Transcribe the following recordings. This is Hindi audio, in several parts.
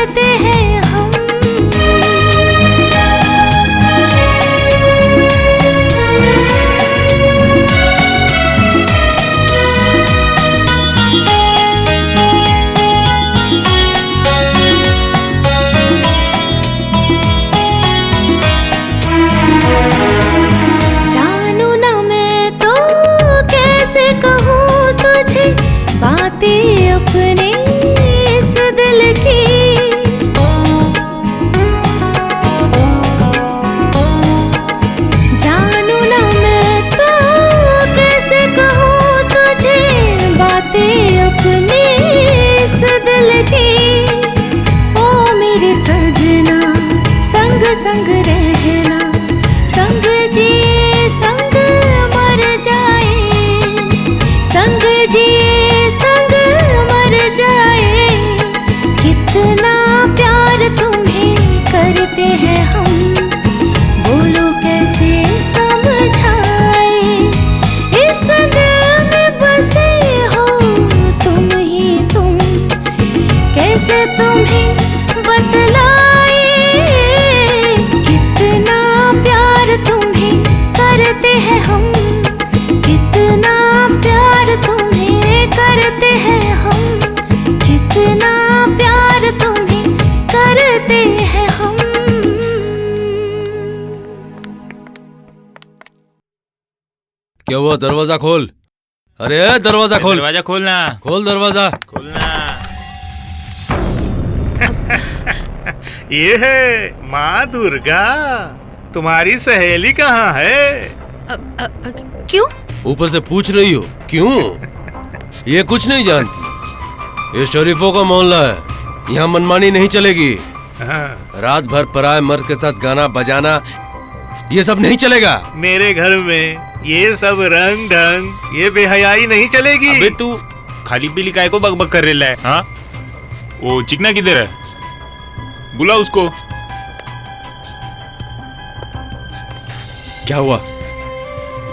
करते हैं हम। जानू ना मैं तो कैसे कहूँ तुझे बातें अपने इस दिल की। जानू ना मैं तो कैसे कहूँ तुझे बातें अपने इस दिल की। ओ मेरे सजना संग संग रहना, संग जिए संग मर जाए, संग जिए संग मर जाए। कितना प्यार तुम्हें करते हैं हम, बोलो कैसे समझाए। इस दिल में बसे हो तुम ही तुम, कैसे तुम्हें बतलाए। कितना प्यार तुम्हें करते हैं हम, कितना प्यार तुम्हें करते हैं हम, कितना प्यार तुम्हें करते हैं हम। क्या हुआ? दरवाजा खोल। अरे दरवाजा खोल। दरवाजा खोलना। खोल दरवाजा। खोलना। ये है माँ दुर्गा। तुम्हारी सहेली कहाँ है? क्यों? ऊपर से पूछ रही हो क्यों? ये कुछ नहीं जानती। ये शरीफों का मोहल्ला है, यहाँ मनमानी नहीं चलेगी। रात भर पराये मर्द के साथ गाना बजाना ये सब नहीं चलेगा। मेरे घर में ये सब रंग ढंग, ये बेहयाई नहीं चलेगी। अबे तू खाली पीली काय को बकबक कर रहा है? हाँ, वो चिकना किधर है? बुला उसको। क्या हुआ?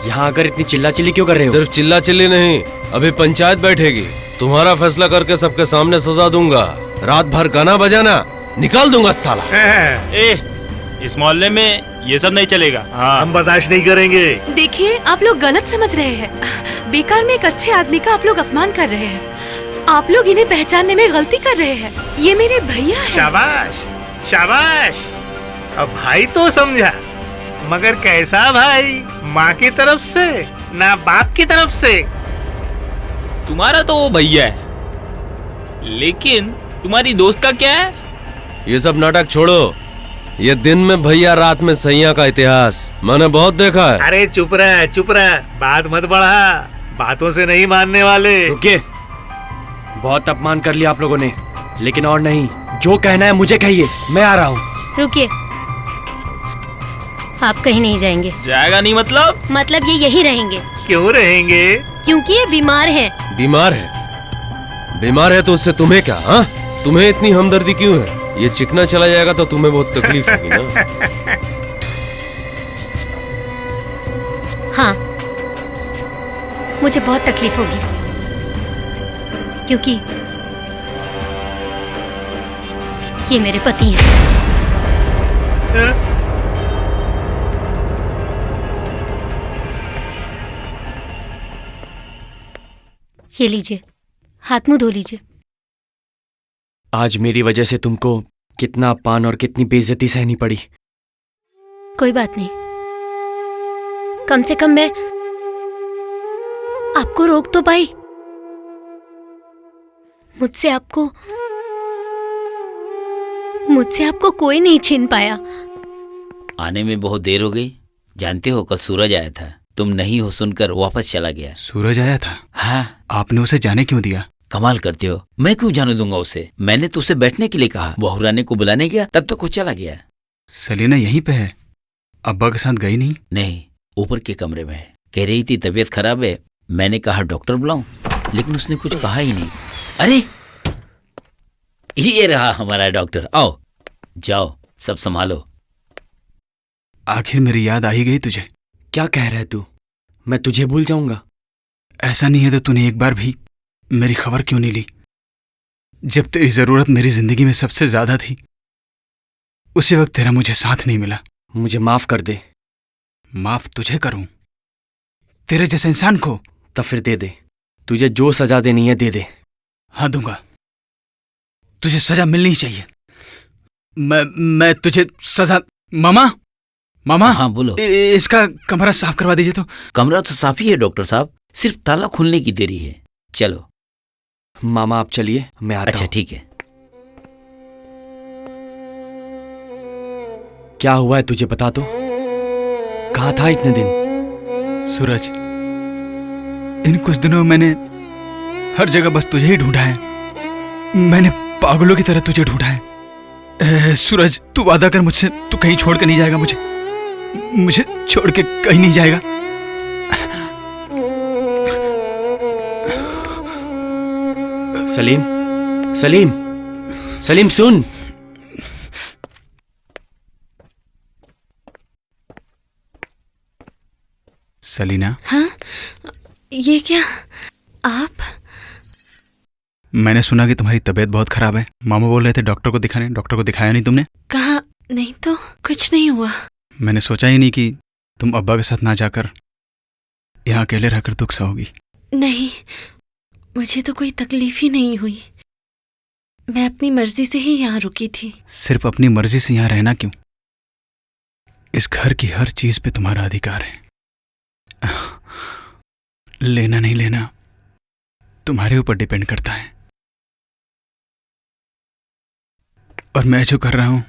यहाँ आकर इतनी चिल्ला चिल्ली क्यों कर रहे हो? सिर्फ चिल्ला चिल्ली नहीं, अभी पंचायत बैठेगी। तुम्हारा फैसला करके सबके सामने सजा दूंगा। रात भर गाना बजाना निकाल दूंगा साला। ए, इस मोहल्ले में ये सब नहीं चलेगा। हाँ, हम बर्दाश्त नहीं करेंगे। देखिए, आप लोग गलत समझ रहे हैं। बेकार में एक अच्छे आदमी का आप लोग अपमान कर रहे हैं। आप लोग इन्हें पहचानने में गलती कर रहे हैं। ये मेरे भैया हैं। शाबाश शाबाश। अब भाई तो समझा, मगर कैसा भाई? माँ की तरफ से ना बाप की तरफ से? तुम्हारा तो वो भैया है, लेकिन तुम्हारी दोस्त का क्या है? ये सब नाटक छोड़ो। ये दिन में भैया, रात में सैया का इतिहास मैंने बहुत देखा है। अरे चुप रह, बात मत बढ़ा। बातों से नहीं मानने वाले। रुकिए, बहुत अपमान कर लिया आप लोगों ने, लेकिन और नहीं। जो कहना है मुझे कहिए, मैं आ रहा हूँ। रुकिए, आप कहीं नहीं जाएंगे। जाएगा नहीं मतलब? मतलब ये यही रहेंगे। क्यों रहेंगे? क्योंकि ये बीमार हैं। बीमार है? बीमार है तो उससे तुम्हें क्या? हाँ, तुम्हें इतनी हमदर्दी क्यों है? ये चिकना चला जाएगा तो तुम्हें बहुत तकलीफ होगी ना। हाँ, मुझे बहुत तकलीफ होगी, क्योंकि ये मेरे पति हैं। ये लीजिए, हाथ मुंह धो लीजिए। आज मेरी वजह से तुमको कितना अपमान और कितनी बेइज्जती सहनी पड़ी। कोई बात नहीं, कम से कम मैं आपको रोक तो पाई। मुझसे आपको कोई नहीं छीन पाया। आने में बहुत देर हो गई। जानते हो, कल सूरज आया था, तुम नहीं हो सुनकर वापस चला गया। सूरज आया था? हाँ। आपने उसे जाने क्यों दिया? कमाल करते हो, मैं क्यों जाने दूंगा उसे? मैंने तो उसे बैठने के लिए कहा, बहुराने को बुलाने गया तब तो कुछ चला गया। सलीना यहीं पे है? अब्बा के साथ गई नहीं? नहीं, ऊपर के कमरे में है। कह रही थी तबीयत खराब है। मैंने कहा डॉक्टर बुलाऊं, लेकिन उसने कुछ कहा ही नहीं। अरे ये रहा हमारा डॉक्टर। आओ, जाओ, सब संभालो। आखिर मेरी याद आ ही गई तुझे। क्या कह रहा है तू? मैं तुझे भूल जाऊंगा? ऐसा नहीं है तो तूने एक बार भी मेरी खबर क्यों नहीं ली? जब तेरी जरूरत मेरी जिंदगी में सबसे ज्यादा थी, उसी वक्त तेरा मुझे साथ नहीं मिला। मुझे माफ कर दे। माफ तुझे करूं? तेरे जैसे इंसान को? तब फिर दे दे, तुझे जो सजा देनी है दे दे। हाँ दूंगा, तुझे सजा मिलनी चाहिए। मैं तुझे सजा। मामा, मामा। हाँ बोलो। इसका कमरा साफ करवा दीजिए। तो कमरा तो साफ ही है डॉक्टर साहब, सिर्फ ताला खुलने की देरी है। चलो मामा आप चलिए, मैं आता अच्छा हूं। ठीक है। क्या हुआ है तुझे बता तो। कहाँ था इतने दिन? सूरज, इन कुछ दिनों मैंने हर जगह बस तुझे ही ढूंढा है। मैंने पागलों की तरह तुझे ढूंढा है। सूरज, तू वादा कर मुझसे, तू कहीं छोड़ के नहीं जाएगा मुझे छोड़ के कहीं नहीं जाएगा। सलीम, सलीम, सलीम सुन। सलीना। हाँ, ये क्या? आप? मैंने सुना कि तुम्हारी तबीयत बहुत खराब है। मामा बोल रहे थे डॉक्टर को दिखाने। डॉक्टर को दिखाया नहीं तुमने? कहा नहीं तो कुछ नहीं हुआ। मैंने सोचा ही नहीं कि तुम अब्बा के साथ ना जाकर यहाँ अकेले रहकर दुख सहोगी। नहीं, मुझे तो कोई तकलीफ ही नहीं हुई। मैं अपनी मर्जी से ही यहाँ रुकी थी। सिर्फ अपनी मर्जी से यहाँ रहना क्यों? इस घर की हर चीज पे तुम्हारा अधिकार है। लेना नहीं लेना तुम्हारे ऊपर डिपेंड करता है। और मैं जो कर रहा हूं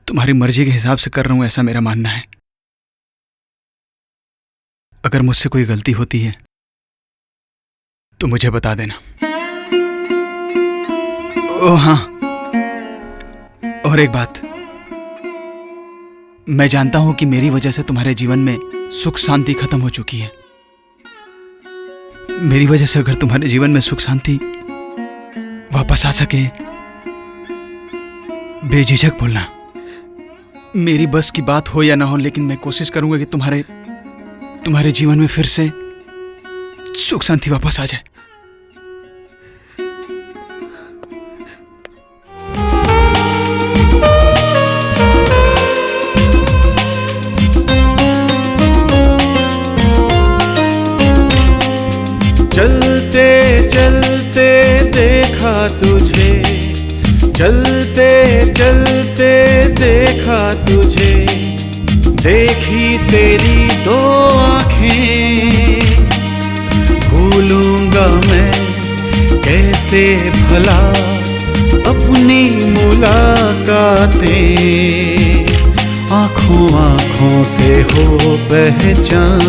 तुम्हारी मर्जी के हिसाब से कर रहा हूं, ऐसा मेरा मानना है। अगर मुझसे कोई गलती होती है तो मुझे बता देना। ओह हाँ, और एक बात, मैं जानता हूं कि मेरी वजह से तुम्हारे जीवन में सुख शांति खत्म हो चुकी है। मेरी वजह से अगर तुम्हारे जीवन में सुख शांति वापस आ सके, बेझिझक बोलना। मेरी बस की बात हो या ना हो, लेकिन मैं कोशिश करूंगा कि तुम्हारे जीवन में फिर से सुख शांति वापस आ जाए। चलते चलते देखा तुझे, चलते चलते देखा तुझे, देखी तेरी दो आँखें। भूलूंगा मैं कैसे भला अपनी मुलाकातें। आँखों आँखों से हो पहचान,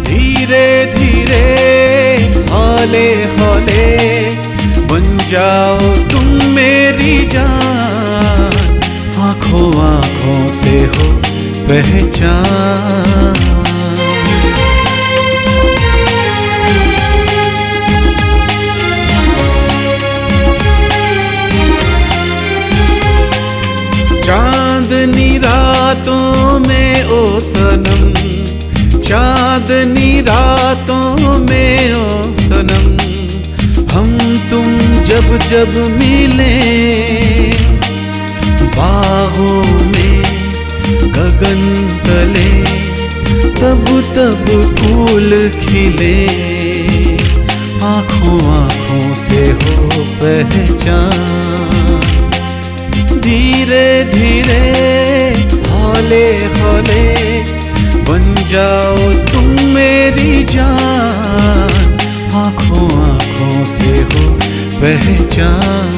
धीरे धीरे हौले हौले बन जाओ तुम मेरी जान। आँखों आँखों से हो पहचान। चांदनी रातों में ओ सनम, चांदनी रातों में ओ सनम, हम तुम जब जब मिले, बाहों में गगन तले तब तब फूल खिले। आँखों आँखों से हो पहचान, धीरे धीरे हौले हौले बन जाओ तुम मेरी जान। आँखों आँखों से हो पहचान,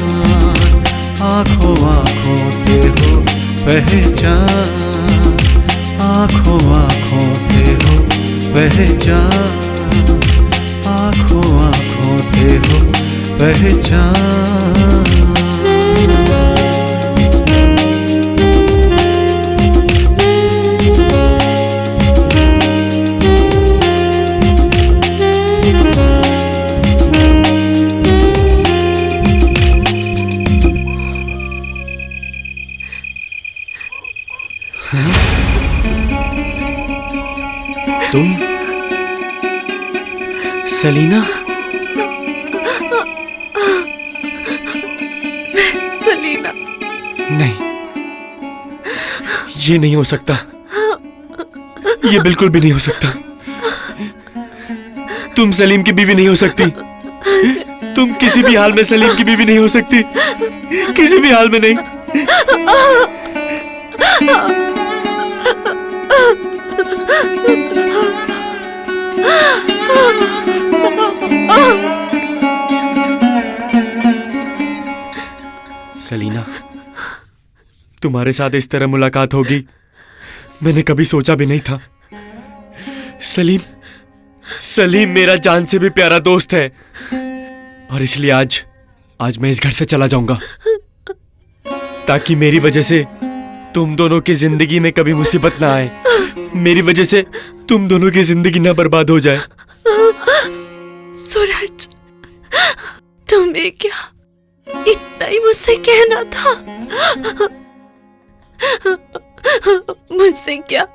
आँखों आँखों से हो पहचान, आँखों आँखों से हो पहचान, आँखों आँखों से हो पहचान। तुम सलीना? नहीं, ये नहीं हो सकता, ये बिल्कुल भी नहीं हो सकता। तुम सलीम की बीवी नहीं हो सकती। तुम किसी भी हाल में सलीम की बीवी नहीं हो सकती, किसी भी हाल में नहीं। सलीना, तुम्हारे साथ इस तरह मुलाकात होगी मैंने कभी सोचा भी नहीं था। सलीम मेरा जान से भी प्यारा दोस्त है, और इसलिए आज मैं इस घर से चला जाऊंगा, ताकि मेरी वजह से तुम दोनों की जिंदगी में कभी मुसीबत ना आए, मेरी वजह से तुम दोनों की जिंदगी ना बर्बाद हो जाए। सूरज, तुम्हें क्या इतना ही मुझसे कहना था? मुझसे क्या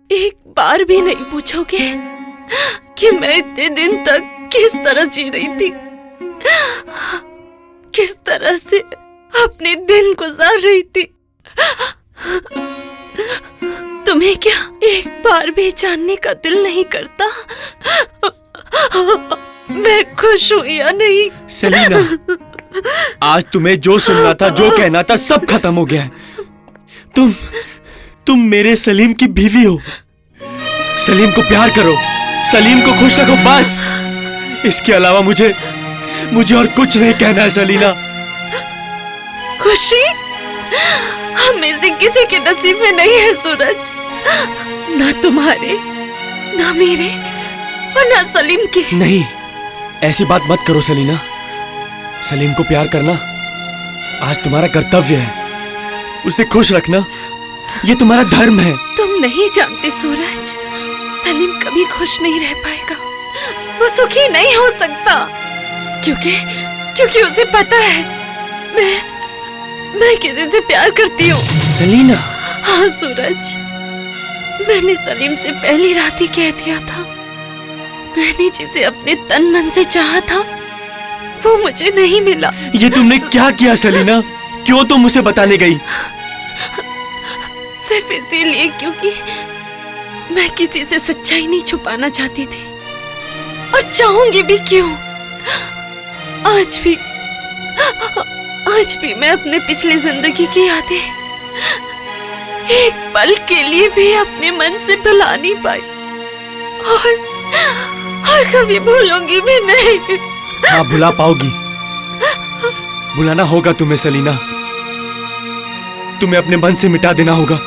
एक बार भी नहीं पूछोगे कि मैं इतने दिन तक किस तरह जी रही थी, किस तरह से अपने दिन गुजार रही थी? तुम्हें क्या एक बार भी जानने का दिल नहीं करता मैं खुश हूं या नहीं? सलीना, आज तुम्हें जो सुनना था, जो कहना था, सब खत्म हो गया है। तुम मेरे सलीम की बीवी हो। सलीम को प्यार करो, सलीम को खुश रखो, बस। इसके अलावा मुझे और कुछ नहीं कहना है सलीना। खुशी हमें से किसी के नसीब में नहीं है सूरज, ना तुम्हारे, ना मेरे, और ना सलीम के। नहीं, ऐसी बात मत करो सलीना। सलीम को प्यार करना आज तुम्हारा कर्तव्य है, उसे खुश रखना ये तुम्हारा धर्म है। तुम नहीं जानते सूरज, सलीम कभी खुश नहीं रह पाएगा, वो सुखी नहीं हो सकता, क्योंकि उसे पता है मैं किसी से प्यार करती हूँ। सलीना। हाँ सूरज, मैंने सलीम से पहली रात ही कह दिया था। मैंने जिसे अपने तन मन से चाहा था वो मुझे नहीं मिला। ये तुमने क्या किया सलीना? क्यों तुम मुझे बताने गई? सिर्फ इसीलिए क्योंकि मैं किसी से सच्चाई नहीं छुपाना चाहती थी, और चाहूंगी भी क्यों। आज भी मैं अपने पिछली जिंदगी की यादें एक पल के लिए भी अपने मन से भुला नहीं पाई, और कभी भूलूंगी भी नहीं। हाँ, भुला पाओगी, भुलाना होगा तुम्हें सलीना। तुम्हें अपने मन से मिटा देना होगा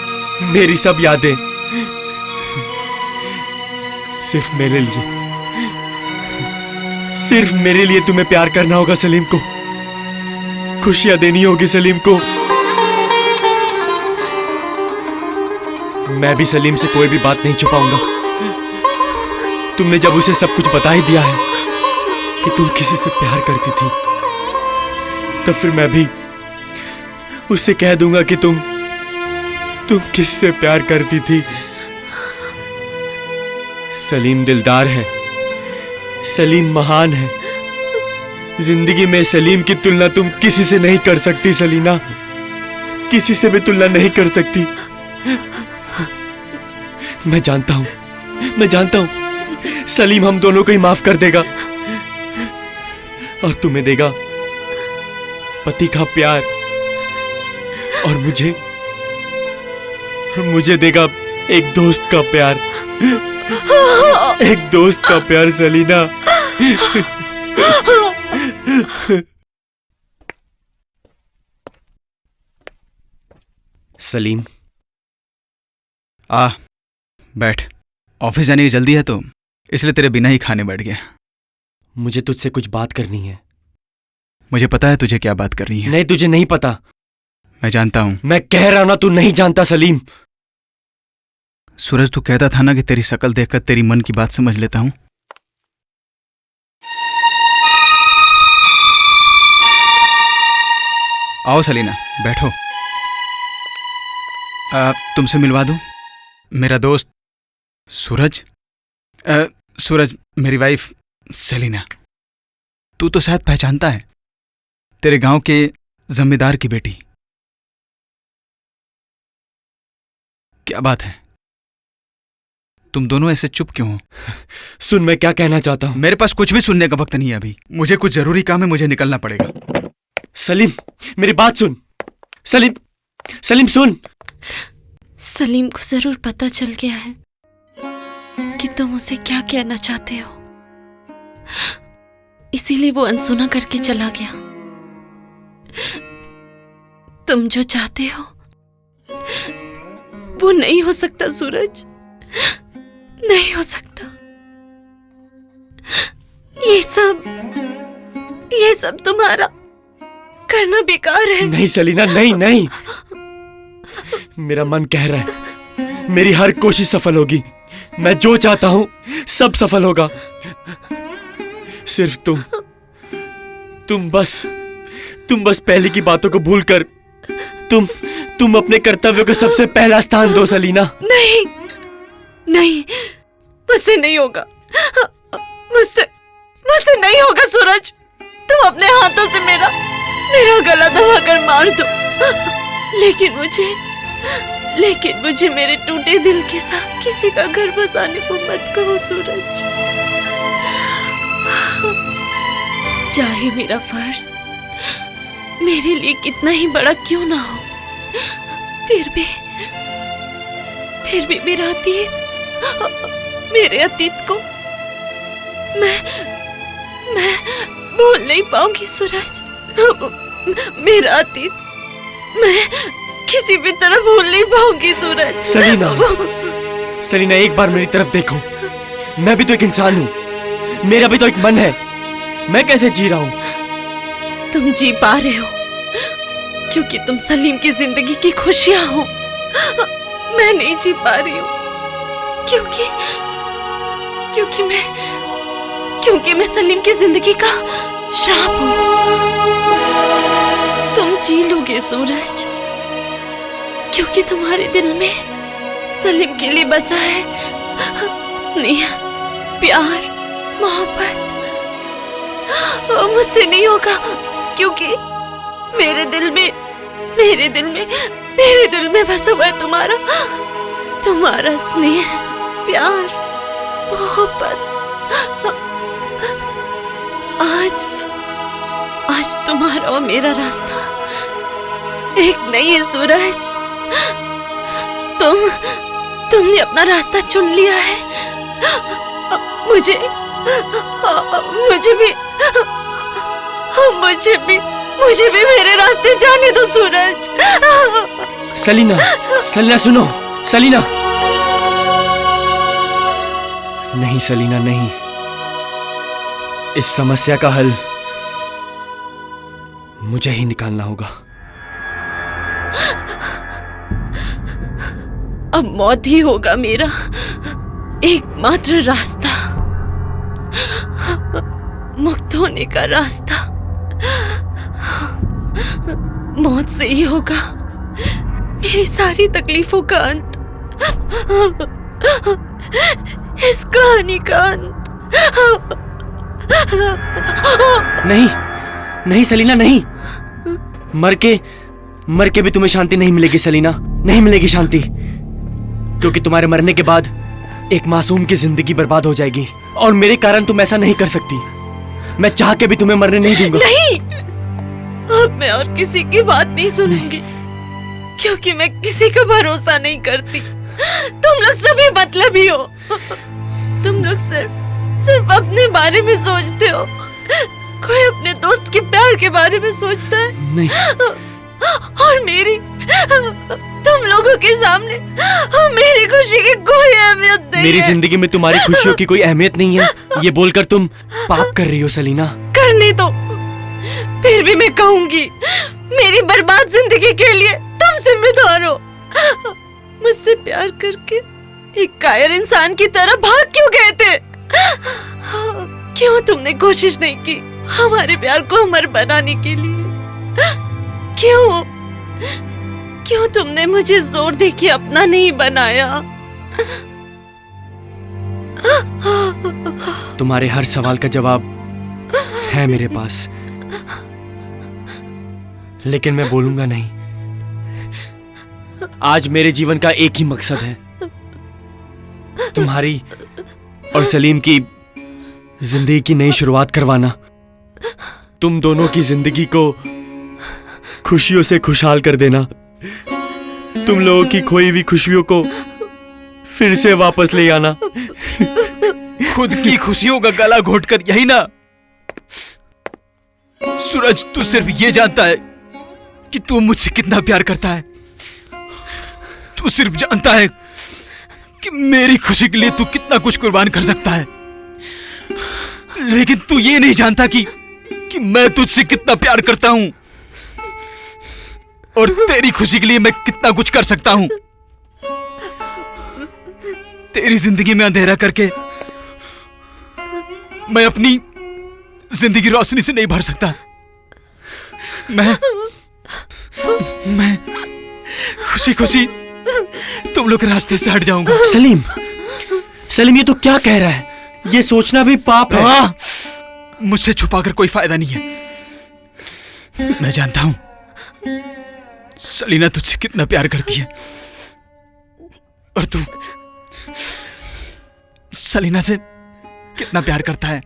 मेरी सब यादें, सिर्फ मेरे लिए तुम्हें प्यार करना होगा सलीम को, खुशियां देनी होगी सलीम को। मैं भी सलीम से कोई भी बात नहीं छुपाऊंगा। तुमने जब उसे सब कुछ बता ही दिया है कि तुम किसी से प्यार करती थी, तब फिर मैं भी उससे कह दूंगा कि तुम किससे प्यार करती थी। सलीम दिलदार है, सलीम महान है। जिंदगी में सलीम की तुलना तुम किसी से नहीं कर सकती सलीना, किसी से भी तुलना नहीं कर सकती। मैं जानता हूं सलीम हम दोनों को ही माफ कर देगा, और तुम्हें देगा पति का प्यार, और मुझे देगा एक दोस्त का प्यार, एक दोस्त का प्यार सलीना। सलीम, बैठ। ऑफिस जाने की जल्दी है तो इसलिए तेरे बिना ही खाने बैठ गया। मुझे तुझसे कुछ बात करनी है। मुझे पता है तुझे क्या बात करनी है। नहीं, तुझे नहीं पता। मैं जानता हूं। मैं कह रहा हूं ना, तू नहीं जानता सलीम। सूरज, तू कहता था ना कि तेरी शक्ल देखकर तेरी मन की बात समझ लेता हूं। आओ सलीना, बैठो। तुमसे मिलवा दूं? मेरा दोस्त सूरज। सूरज, मेरी वाइफ सलीना। तू तो शायद पहचानता है, तेरे गांव के जमींदार की बेटी। क्या बात है? तुम दोनों ऐसे चुप क्यों हो? सुन, मैं क्या कहना चाहता हूँ। मेरे पास कुछ भी सुनने का वक्त नहीं है अभी। मुझे कुछ जरूरी काम है, मुझे निकलना पड़ेगा। सलीम, मेरी बात सुन। सलीम, सलीम सुन। सलीम को जरूर पता चल गया है कि तुम उसे क्या कहना चाहते हो, इसीलिए वो अनसुना करके चला गया। तुम जो चाहते हो वो नहीं हो सकता सूरज, नहीं हो सकता। ये सब तुम्हारा करना बेकार है। नहीं सलीना, नहीं नहीं। मेरा मन कह रहा है मेरी हर कोशिश सफल होगी। मैं जो चाहता हूं सब सफल होगा। सिर्फ तुम बस पहले की बातों को भूलकर तुम अपने कर्तव्यों को सबसे पहला स्थान दो सलीना। नहीं नहीं, मुझसे नहीं होगा, मुझसे नहीं होगा सूरज। तुम अपने हाथों से मेरा गला दबाकर मार दो, लेकिन मुझे मेरे टूटे दिल के साथ किसी का घर बसाने को मत कहो सूरज। चाहे मेरा फर्ज मेरे लिए कितना ही बड़ा क्यों ना हो, फिर भी मेरे अतीत को मैं भूल नहीं पाऊंगी सूरज। मेरा अतीत मैं किसी भी तरह भूल नहीं पाऊंगी सूरज। सलीना एक बार मेरी तरफ देखो। मैं भी तो एक इंसान हूँ, मेरा भी तो एक मन है। मैं कैसे जी रहा हूँ? तुम जी पा रहे हो क्योंकि तुम सलीम की जिंदगी की खुशियां हो। मैं नहीं जी पा रही हूँ क्योंकि मैं सलीम की जिंदगी का श्राप हूँ। तुम जी लोगे सूरज क्योंकि तुम्हारे दिल में सलीम के लिए बसा है स्नेह, प्यार, मोहब्बत। मुझसे नहीं होगा क्योंकि मेरे दिल में बसा हुआ है तुम्हारा स्नेह, प्यार, मोहब्बत। आज तुम्हारा और मेरा रास्ता एक नहीं है सूरज। तुमने अपना रास्ता चुन लिया है। मुझे भी मेरे रास्ते जाने दो सूरज। सलीना सुनो। सलीना नहीं, सलीना नहीं। इस समस्या का हल मुझे ही निकालना होगा। अब मौत ही होगा मेरा एकमात्र रास्ता, मुक्त होने का रास्ता। मौत से ही होगा मेरी सारी तकलीफों का अंत, इस कहानी का अंत। नहीं सलीना, नहीं। मर के भी तुम्हें शांति नहीं मिलेगी सलीना, नहीं मिलेगी शांति। क्योंकि तुम्हारे मरने के बाद एक मासूम की जिंदगी बर्बाद हो जाएगी और मेरे कारण तुम ऐसा नहीं कर सकती। मैं चाह के भी तुम्हें मरने नहीं दूंगा। नहीं, अब मैं और किसी की बात नहीं सुनूंगी क्योंकि मैं किसी का भरोसा नहीं करती। तुम लोग सभी मतलबी हो। तुम लोग सिर्फ अपने बारे में सोचते हो। कोई अपने दोस्त के प्यार के बारे में सोचता है नहीं। और तुम लोगों के सामने मेरी खुशी की कोई अहमियत नहीं मेरी है। जिंदगी में तुम्हारी खुशियों की कोई अहमियत नहीं है, ये बोलकर तुम पाप कर रही हो सलीना। करने दो, फिर भी मैं कहूंगी मेरी बर्बाद जिंदगी के लिए तुम जिम्मेदार हो। मुझसे प्यार करके एक कायर इंसान की तरह भाग क्यों गए थे? क्यों तुमने कोशिश नहीं की हमारे प्यार को अमर बनाने के लिए? क्यों तुमने मुझे जोर दे के अपना नहीं बनाया? तुम्हारे हर सवाल का जवाब है मेरे पास, लेकिन मैं बोलूंगा नहीं। आज मेरे जीवन का एक ही मकसद है, तुम्हारी और सलीम की जिंदगी की नई शुरुआत करवाना। तुम दोनों की जिंदगी को खुशियों से खुशहाल कर देना। तुम लोगों की खोई हुई खुशियों को फिर से वापस ले आना। खुद की खुशियों का गला घोटकर, यही ना? सूरज, तू सिर्फ ये जानता है कि तू मुझसे कितना प्यार करता है। तू सिर्फ जानता है कि मेरी खुशी के लिए तू कितना कुछ कुर्बान कर सकता है, लेकिन तू ये नहीं जानता कि मैं तुझसे कितना प्यार करता हूं और तेरी खुशी के लिए मैं कितना कुछ कर सकता हूं। तेरी जिंदगी में अंधेरा करके मैं अपनी जिंदगी रोशनी से नहीं भर सकता। मैं खुशी खुशी तुम लोग के रास्ते से हट जाऊंगा। सलीम, सलीम, ये तो क्या कह रहा है? ये सोचना भी पाप है। हाँ, मुझसे छुपाकर कोई फायदा नहीं है। मैं जानता हूं सलीना तुझसे कितना प्यार करती है और तू सलीना से कितना प्यार करता है।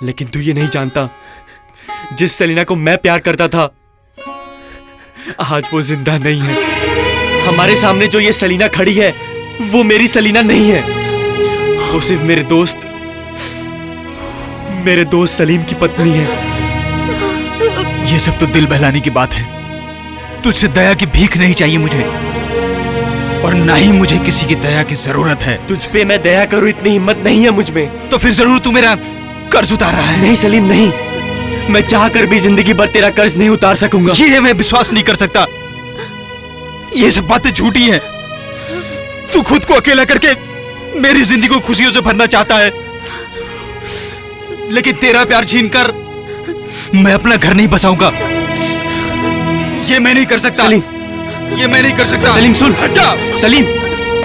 लेकिन तू ये नहीं जानता, जिस सलीना को मैं प्यार करता था आज वो जिंदा नहीं है। हमारे सामने जो ये सलीना खड़ी है वो मेरी सलीना नहीं है, वो सिर्फ मेरे दोस्त सलीम की पत्नी है। ये सब तो दिल बहलाने की बात है। तुझसे दया की भीख नहीं चाहिए मुझे, और ना ही मुझे किसी की दया की जरूरत है। तुझ पे मैं दया करूं इतनी हिम्मत नहीं है मुझ में। तो फिर जरूर तू मेरा कर्ज उतार रहा है। नहीं सलीम, नहीं, मैं चाह कर भी जिंदगी भर तेरा कर्ज नहीं उतार सकूंगा। ये मैं विश्वास नहीं कर सकता। ये सब बातें झूठी हैं। तू खुद को अकेला करके मेरी जिंदगी को खुशियों से भरना चाहता है, लेकिन तेरा प्यार छीनकर मैं अपना घर नहीं बसाऊंगा। ये मैं नहीं कर सकता। सलीम, ये मैं नहीं कर सकता। सलीम सुन। हट जा। सलीम,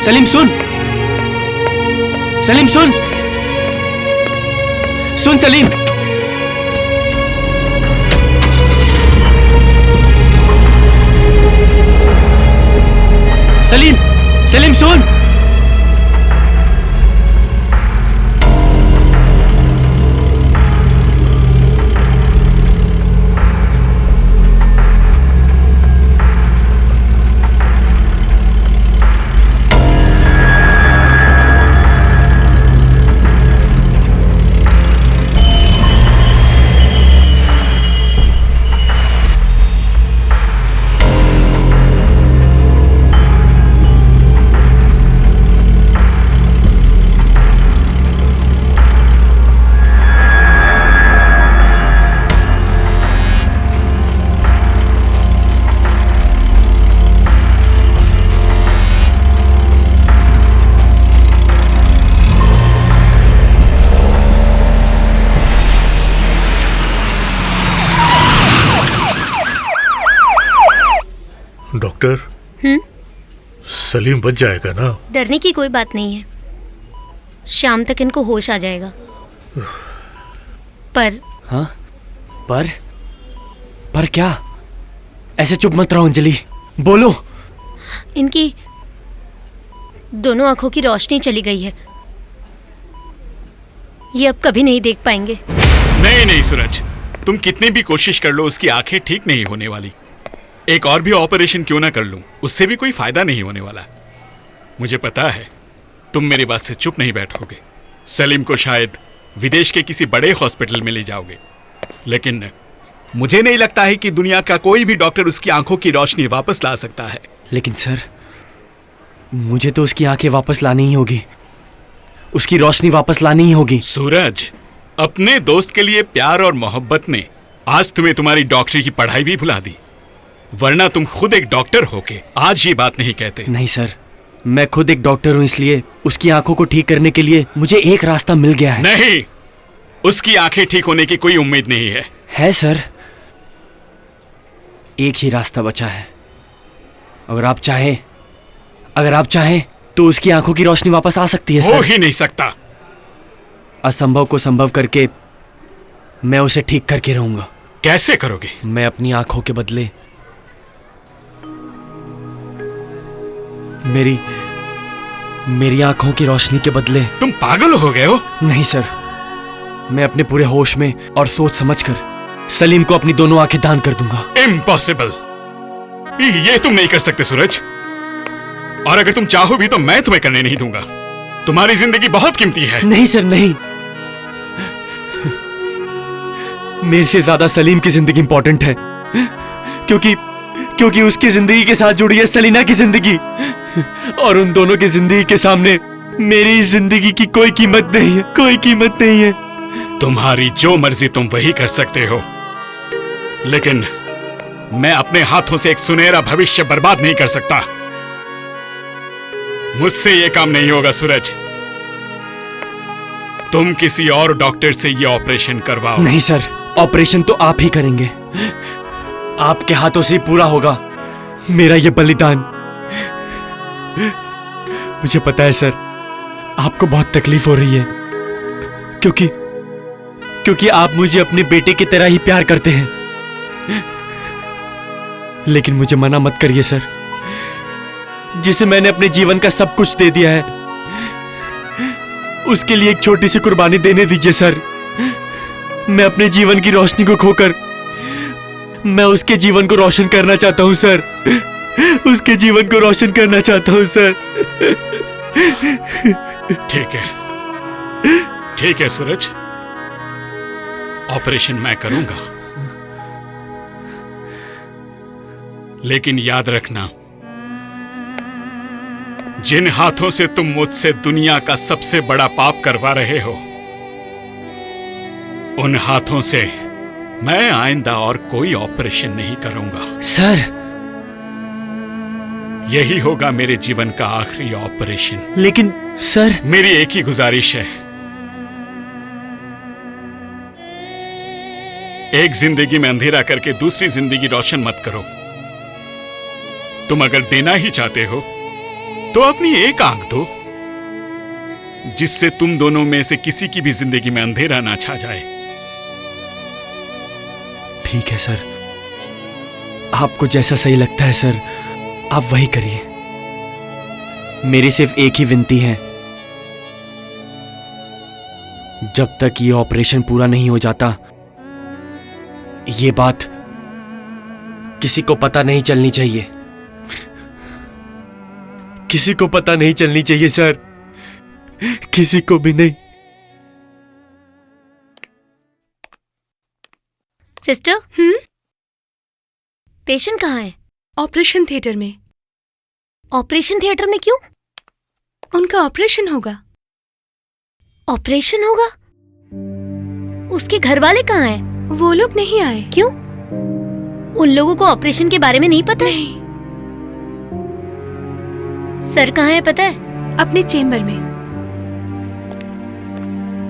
सलीम सुन। सलीम सुन। सुन सलीम। सलीम, सलीम सुन। डॉक्टर, सलीम बच जाएगा ना? डरने की कोई बात नहीं है, शाम तक इनको होश आ जाएगा। पर हाँ, पर क्या? ऐसे चुप मत रहो अंजलि, बोलो। इनकी दोनों आंखों की रोशनी चली गई है, ये अब कभी नहीं देख पाएंगे। नहीं सूरज, तुम कितनी भी कोशिश कर लो उसकी आंखें ठीक नहीं होने वाली। एक और भी ऑपरेशन क्यों ना कर लूं, उससे भी कोई फायदा नहीं होने वाला। मुझे पता है तुम मेरी बात से चुप नहीं बैठोगे। सलीम को शायद विदेश के किसी बड़े हॉस्पिटल में ले जाओगे, लेकिन मुझे नहीं लगता है कि दुनिया का कोई भी डॉक्टर उसकी आंखों की रोशनी वापस ला सकता है। लेकिन सर, मुझे तो उसकी आंखें वापस लानी ही होगी, उसकी रोशनी वापस लानी ही होगी। सूरज, अपने दोस्त के लिए प्यार और मोहब्बत ने आज तुम्हें तुम्हारी डॉक्टरी की पढ़ाई भी भुला दी, वरना तुम खुद एक डॉक्टर होके आज ये बात नहीं कहते। नहीं सर, मैं खुद एक डॉक्टर हूं, इसलिए उसकी आंखों को ठीक करने के लिए मुझे एक रास्ता मिल गया है। नहीं, उसकी आंखें ठीक होने की कोई उम्मीद नहीं है। है सर, एक ही रास्ता बचा है। अगर आप चाहें तो उसकी आंखों की रोशनी वापस आ सकती है। हो ही नहीं सकता। असंभव को संभव करके मैं उसे ठीक करके रहूंगा। कैसे करोगे? मैं अपनी आंखों के बदले मेरी आंखों की रोशनी के बदले। तुम पागल हो गए हो? नहीं सर, मैं अपने पूरे होश में और सोच समझकर सलीम को अपनी दोनों आंखें दान कर दूंगा। इम्पॉसिबल, ये तुम नहीं कर सकते सूरज। और अगर तुम चाहो भी तो मैं तुम्हें करने नहीं दूंगा। तुम्हारी जिंदगी बहुत कीमती है। नहीं सर, नहीं। मेरे से ज्यादा सलीम की जिंदगी इंपॉर्टेंट है, क्योंकि उसकी जिंदगी के साथ जुड़ी है सलीना की जिंदगी, और उन दोनों की जिंदगी के सामने मेरी जिंदगी की कोई कीमत नहीं है, कोई कीमत नहीं है। तुम्हारी जो मर्जी तुम वही कर सकते हो, लेकिन मैं अपने हाथों से एक सुनहरा भविष्य बर्बाद नहीं कर सकता। मुझसे ये काम नहीं होगा सूरज। तुम किसी और डॉक्टर से ये ऑपरेशन करवाओ। नहीं सर, ऑपरेशन तो आप ही करेंगे। आपके हाथों से ही पूरा होगा मेरा ये बलिदान। मुझे पता है सर, आपको बहुत तकलीफ हो रही है, क्योंकि आप मुझे अपने बेटे की तरह ही प्यार करते हैं। लेकिन मुझे मना मत करिए सर, जिसे मैंने अपने जीवन का सब कुछ दे दिया है, उसके लिए एक छोटी सी कुर्बानी देने दीजिए सर। मैं अपने जीवन की रोशनी को खोकर मैं उसके जीवन को रोशन करना चाहता हूं सर, उसके जीवन को रोशन करना चाहता हूं सर। ठीक है सूरज, ऑपरेशन मैं करूंगा, लेकिन याद रखना, जिन हाथों से तुम मुझसे दुनिया का सबसे बड़ा पाप करवा रहे हो, उन हाथों से मैं आइंदा और कोई ऑपरेशन नहीं करूंगा। सर, यही होगा मेरे जीवन का आखिरी ऑपरेशन। लेकिन सर, मेरी एक ही गुजारिश है, एक जिंदगी में अंधेरा करके दूसरी जिंदगी रोशन मत करो। तुम अगर देना ही चाहते हो तो अपनी एक आंख दो, जिससे तुम दोनों में से किसी की भी जिंदगी में अंधेरा ना छा जाए। ठीक है सर, आपको जैसा सही लगता है सर, आप वही करिए। मेरी सिर्फ एक ही विनती है, जब तक ये ऑपरेशन पूरा नहीं हो जाता, ये बात किसी को पता नहीं चलनी चाहिए। किसी को पता नहीं चलनी चाहिए सर, किसी को भी नहीं। सिस्टर, पेशेंट कहाँ है? ऑपरेशन थिएटर में। ऑपरेशन थिएटर में क्यों? उनका ऑपरेशन होगा। ऑपरेशन होगा? उसके घर वाले कहाँ हैं? वो लोग नहीं आए। क्यों? उन लोगों को ऑपरेशन के बारे में नहीं पता? नहीं। सर कहाँ है पता है? अपने चेम्बर में।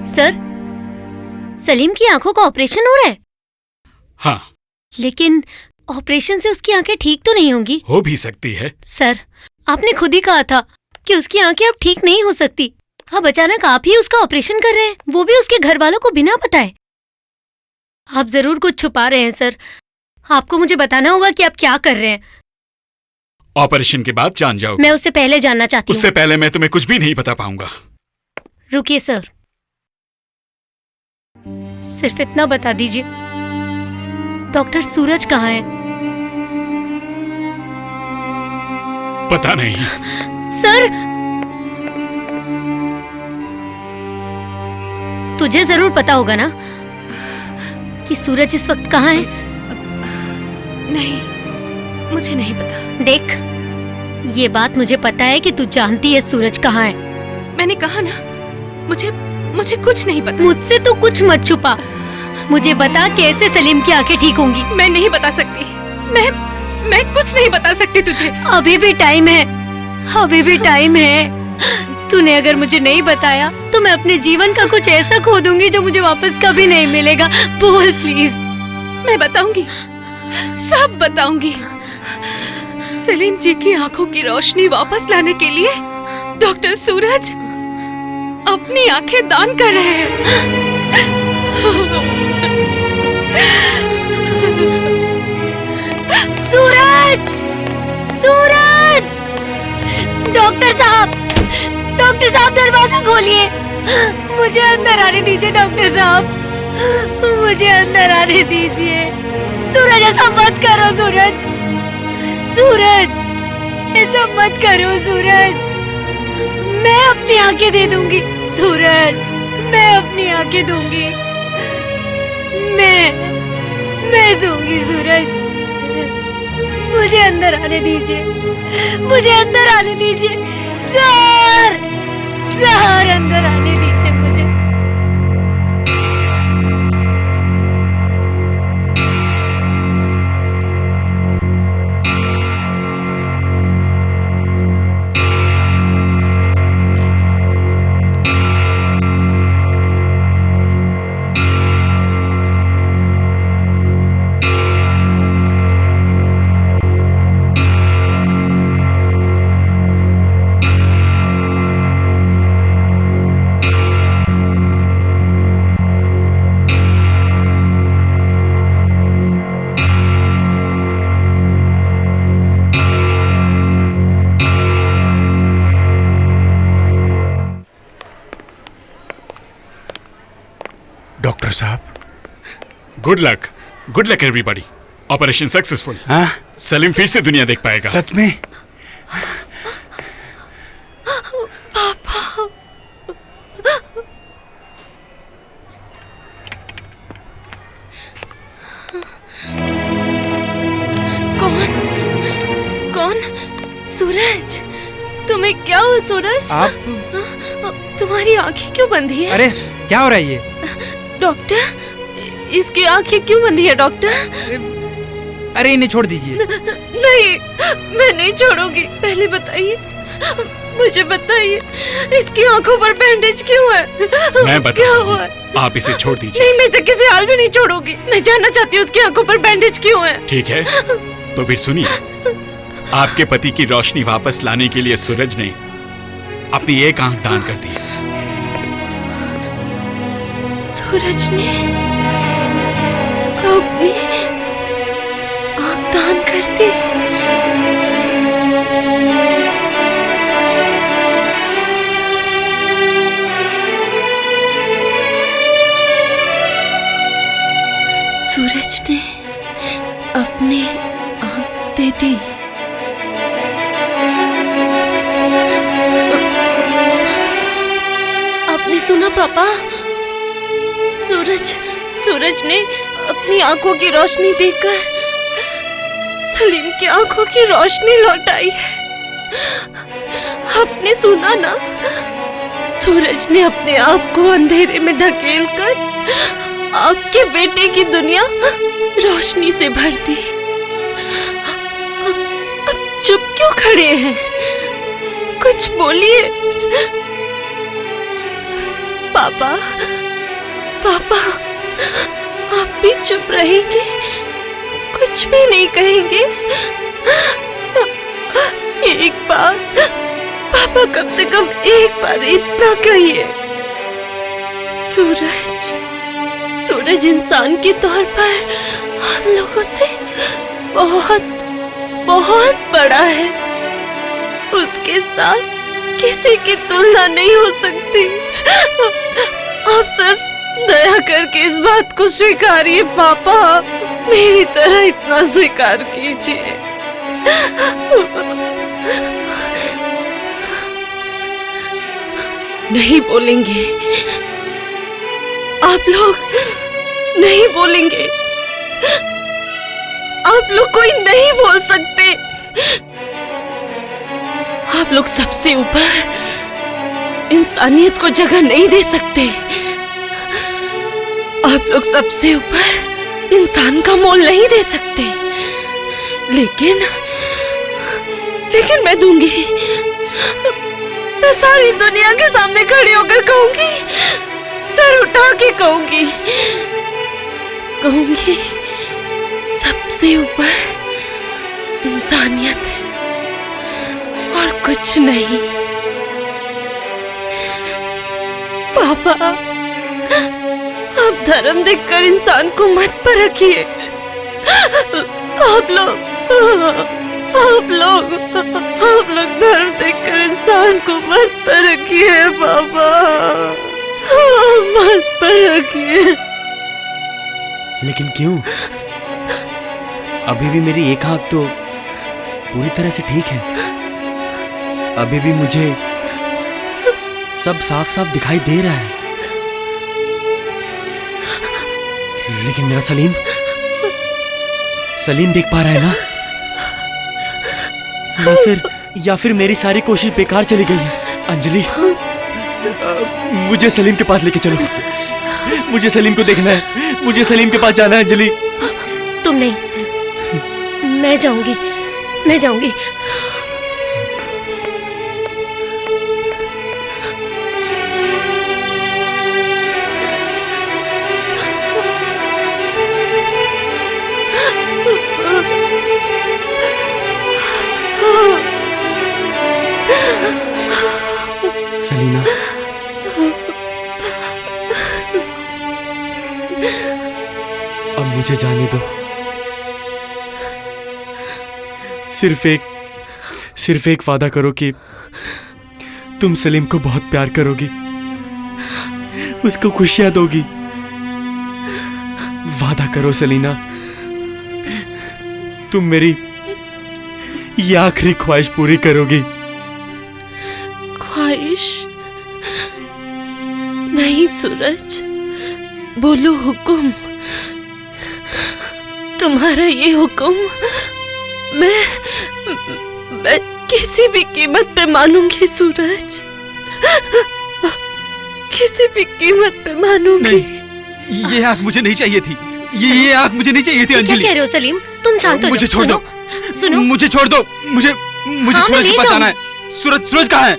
सर, सलीम की आंखों का ऑपरेशन हो रहा है? हाँ। लेकिन ऑपरेशन से उसकी आंखें ठीक तो नहीं होंगी? हो भी सकती है। सर, आपने खुद ही कहा था कि उसकी आंखें अब ठीक नहीं हो सकती। अब अचानक आप ही उसका ऑपरेशन कर रहे हैं, वो भी उसके घर वालों को बिना बताए। आप जरूर कुछ छुपा रहे हैं सर। आपको मुझे बताना होगा कि आप क्या कर रहे हैं। ऑपरेशन के बाद जान जाओगे। मैं उससे पहले जानना चाहती हूँ। उससे पहले मैं तुम्हें कुछ भी नहीं बता पाऊंगा। रुकिए सर, सिर्फ इतना बता दीजिए, डॉक्टर सूरज कहाँ है? पता नहीं। सर, तुझे जरूर पता होगा ना कि सूरज इस वक्त कहाँ है? नहीं, मुझे नहीं पता। देख, ये बात मुझे पता है कि तू जानती है सूरज कहाँ है। मैंने कहा ना, मुझे कुछ नहीं पता। मुझसे तू कुछ मत छुपा। मुझे बता कैसे सलीम की आंखें ठीक होंगी। मैं नहीं बता सकती। मैं कुछ नहीं बता सकती तुझे। अभी भी टाइम है, अभी भी टाइम है। तूने अगर मुझे नहीं बताया तो मैं अपने जीवन का कुछ ऐसा खो दूंगी जो मुझे वापस कभी नहीं मिलेगा। बोल प्लीज। मैं बताऊंगी, सब बताऊंगी। सलीम जी की आंखों की रोशनी वापस लाने के लिए डॉक्टर सूरज अपनी आंखें दान कर रहे हैं। सूरज, सूरज, डॉक्टर साहब दरवाजा खोलिए। मुझे अंदर आने दीजिए डॉक्टर साहब, मुझे अंदर आने दीजिए। सूरज ऐसा मत करो सूरज, ऐसा मत करो सूरज। मैं अपनी आंखें दे दूंगी सूरज, मैं अपनी आंखें दूंगी, मैं दूंगी सूरज। मुझे अंदर आने दीजिए, मुझे अंदर आने दीजिए सर, अंदर आने दीजिए मुझे। डॉक्टर साहब, good luck everybody. Operation successful. हाँ? सलीम फिर से दुनिया देख पाएगा। सच में? कौन? सूरज, तुम्हें क्या हुआ सूरज? आप? तुम्हारी आंखें क्यों बंधी है? अरे क्या हो रहा है ये? डॉक्टर, इसकी आंखें क्यों बंधी है डॉक्टर? अरे इन्हें छोड़ दीजिए। नहीं, मैं नहीं छोड़ूंगी। पहले बताइए, मुझे बताइए, इसकी आंखों पर बैंडेज क्यों है? मैं बताता क्या हूं। हुआ? आप इसे छोड़ दीजिए। नहीं, मैं इसे किसी हाल में नहीं छोड़ूंगी। मैं जानना चाहती हूँ उसकी आंखों पर बैंडेज क्यों है। ठीक है, तो फिर सुनिए। आपके पति की रोशनी वापस लाने के लिए सूरज ने अपनी एक आंख दान कर दी। सूरज ने अपनी आंख दान कर दी। सूरज ने अपनी आंख दे दी। आपने सुना पापा? सूरज ने अपनी आंखों की रोशनी देकर सलीम की आंखों की रोशनी लौटाई है। आपने सुना ना? सूरज ने अपने आप को अंधेरे में ढकेलकर आपके बेटे की दुनिया रोशनी से भर दी। अब चुप क्यों खड़े हैं? कुछ बोलिए। पापा, आप भी चुप रहेंगे? कुछ भी नहीं कहेंगे? एक बार, पापा कम से कम एक बार इतना कहिए। सूरज इंसान के तौर पर हम लोगों से बहुत बड़ा है। उसके साथ किसी की तुलना नहीं हो सकती। आप सिर्फ दया करके इस बात को स्वीकारिए पापा, मेरी तरह इतना स्वीकार कीजिए। नहीं बोलेंगे आप लोग, नहीं बोलेंगे आप लोग, कोई नहीं बोल सकते। आप लोग सबसे ऊपर इंसानियत को जगह नहीं दे सकते। आप लोग सबसे ऊपर इंसान का मोल नहीं दे सकते। लेकिन मैं दूंगी। मैं सारी दुनिया के सामने खड़ी होकर कहूंगी, सर उठा के कहूंगी, सबसे ऊपर इंसानियत है और कुछ नहीं। पापा, आप धर्म देखकर इंसान को मत परखिए। आप लोग धर्म देखकर इंसान को मत परखिए बाबा, मत परखिए। लेकिन क्यों? अभी भी मेरी एक आंख तो पूरी तरह से ठीक है। अभी भी मुझे सब साफ साफ दिखाई दे रहा है। लेकिन मेरा सलीम देख पा रहा है ना? या फिर मेरी सारी कोशिश बेकार चली गई है। अंजलि, मुझे सलीम के पास लेके चलो। मुझे सलीम को देखना है, मुझे सलीम के पास जाना है। अंजलि, तुम नहीं, मैं जाऊंगी। सलीना, अब मुझे जाने दो। सिर्फ एक वादा करो कि तुम सलीम को बहुत प्यार करोगी, उसको खुशियां दोगी। वादा करो सलीना, तुम मेरी ये आखिरी ख्वाहिश पूरी करोगी। ख्वाहिश नहीं सूरज, बोलो हुक्म। तुम्हारा ये हुक्म मैं किसी भी कीमत पे मानूंगी सूरज, किसी भी कीमत पे मानूंगी। नहीं, ये आंख मुझे नहीं चाहिए थी। ये आंख मुझे नहीं चाहिए थी अंजलि। क्या कह रहे हो सलीम? तुम शांत हो जाओ। मुझे छोड़ दो। सुनो, मुझे छोड़ दो। मुझे हाँ, सूरज के पास जाना है। सूरज कहाँ है?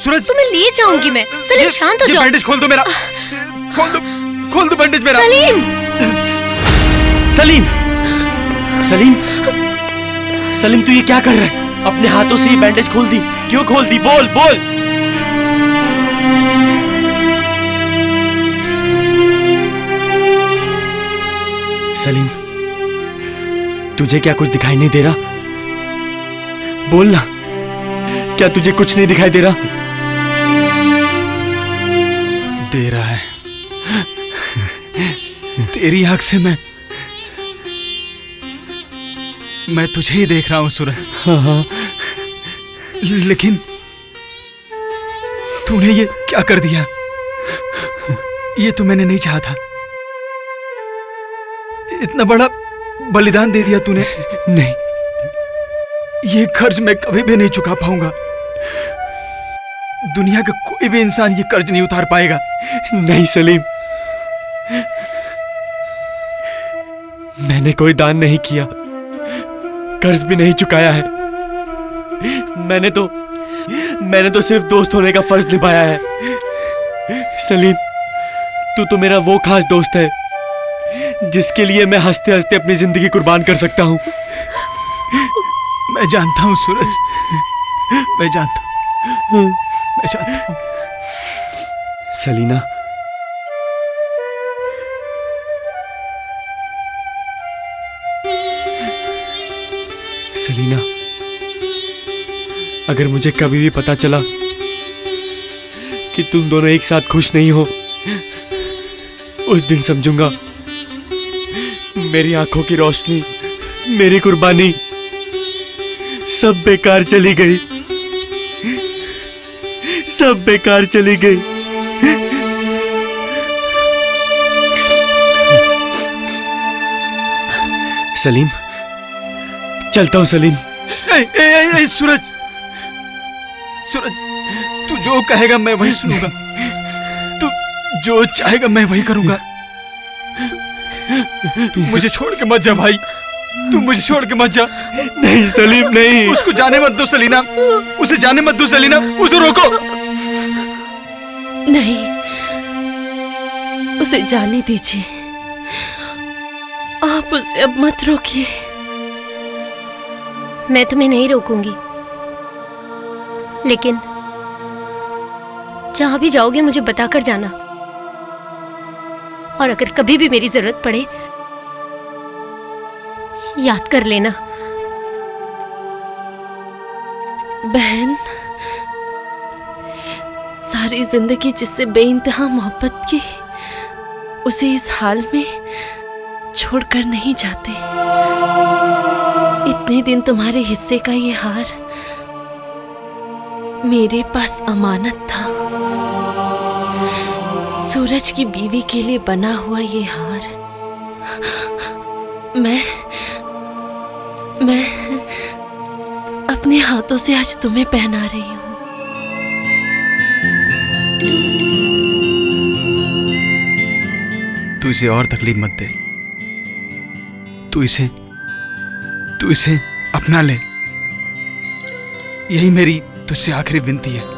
सूरज, तुम्हें ले जाऊंगी मैं। सलीम शांत हो जाओ। बैंडेज खोल दो मेरा। खोल दो बैंडेज मेरा। सलीम, तू ये क्या कर रहा है? अपने हाथों से ये बैंडेज खोल दी। क्यों खोल दी? बोल। सलीम, तुझे क्या कुछ दिखाई नहीं दे रहा? बोल ना, क्या तुझे कुछ नहीं दिखाई दे रहा? दे रहा है। तेरी आंख से मैं तुझे ही देख रहा हूं सूरज। हाँ। लेकिन तूने ये क्या कर दिया? ये तो मैंने नहीं चाहा था। इतना बड़ा बलिदान दे दिया तूने। नहीं, ये कर्ज मैं कभी भी नहीं चुका पाऊंगा। दुनिया का कोई भी इंसान ये कर्ज नहीं उतार पाएगा। नहीं सलीम, मैंने कोई दान नहीं किया, कर्ज भी नहीं चुकाया है। मैंने तो सिर्फ दोस्त होने का फर्ज निभाया है। सलीम, तू तो मेरा वो खास दोस्त है जिसके लिए मैं हंसते हंसते अपनी जिंदगी कुर्बान कर सकता हूँ। मैं जानता हूँ सूरज, मैं जानता हूँ। सलीना, अगर मुझे कभी भी पता चला कि तुम दोनों एक साथ खुश नहीं हो, उस दिन समझूंगा मेरी आंखों की रोशनी, मेरी कुर्बानी सब बेकार चली गई, सब बेकार चली गई। सलीम, चलता हूं सलीम। सूरज, तू जो कहेगा मैं वही सुनूंगा। तू जो चाहेगा मैं वही करूंगा। तू मुझे छोड़ के मत जा भाई, तू मुझे छोड़ के मत जा। नहीं सलीम, नहीं। उसको जाने मत दो सलीना, उसे जाने मत दो सलीना, उसे रोको। नहीं, उसे जाने दीजिए, आप उसे अब मत रोकिए। मैं तुम्हें नहीं रोकूंगी, लेकिन जहां भी जाओगे मुझे बताकर जाना, और अगर कभी भी मेरी जरूरत पड़े याद कर लेना बहन, सारी जिंदगी जिससे बेइंतहा मोहब्बत की, उसे इस हाल में छोड़कर नहीं जाते। इतने दिन तुम्हारे हिस्से का ये हार मेरे पास अमानत था। सूरज की बीवी के लिए बना हुआ ये हार मैं अपने हाथों से आज तुम्हें पहना रही हूँ। तू इसे और तकलीफ मत दे। तू इसे अपना ले। यही मेरी तुझसे आखिरी विनती है।